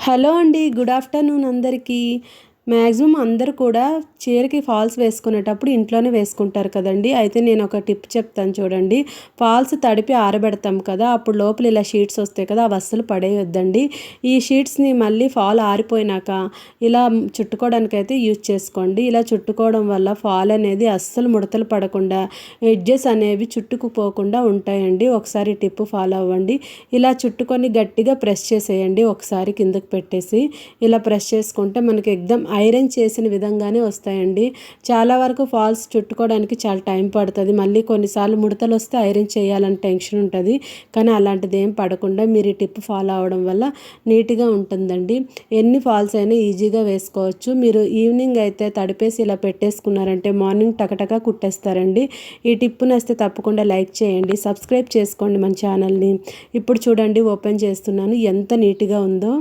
Hello అండి. Good afternoon అందరికీ. Maximum అందరూ కూడా చీరకి ఫాల్స్ వేసుకునేటప్పుడు ఇంట్లోనే వేసుకుంటారు కదండీ! అయితే నేను ఒక టిప్ చెప్తాను చూడండి. ఫాల్స్ తడిపి ఆరబెడతాం కదా! అప్పుడు లోపల ఇలా షీట్స్ వస్తాయి కదా! అవి అస్సలు పడేయొద్దండి. ఈ షీట్స్‌ని మళ్ళీ ఫాల్ ఆరిపోయినాక ఇలా చుట్టుకోవడానికైతే యూజ్ చేసుకోండి. ఇలా చుట్టుకోవడం వల్ల ఫాల్ అనేది అస్సలు ముడతలు పడకుండా, ఎడ్జెస్ అనేవి చుట్టుకుపోకుండా ఉంటాయండి. ఒకసారి టిప్ ఫాలో అవ్వండి. ఇలా చుట్టుకొని గట్టిగా ప్రెస్ చేసేయండి. ఒకసారి కిందకి పెట్టేసి ఇలా ప్రెస్ చేసుకుంటే మనకి ఎగ్దమ్ ఐరన్ చేసిన విధంగానే వస్తాయండి. చాలా వరకు ఫాల్స్ చుట్టుకోవడానికి చాలా టైం పడుతుంది. మళ్ళీ కొన్నిసార్లు ముడతలు వస్తే ఐరన్ చేయాలని టెన్షన్ ఉంటుంది. కానీ అలాంటిది ఏం పడకుండా మీరు ఈ టిప్ ఫాలో అవ్వడం వల్ల నీట్గా ఉంటుందండి. ఎన్ని ఫాల్స్ అయినా ఈజీగా వేసుకోవచ్చు. మీరు ఈవినింగ్ అయితే తడిపేసి ఇలా పెట్టేసుకున్నారంటే మార్నింగ్ టకటకా కుట్టేస్తారండి. ఈ టిప్ నచ్చితే తప్పకుండా లైక్ చేయండి, సబ్స్క్రైబ్ చేసుకోండి మన ఛానల్ని. ఇప్పుడు చూడండి ఓపెన్ చేస్తున్నాను ఎంత నీట్గా ఉందో.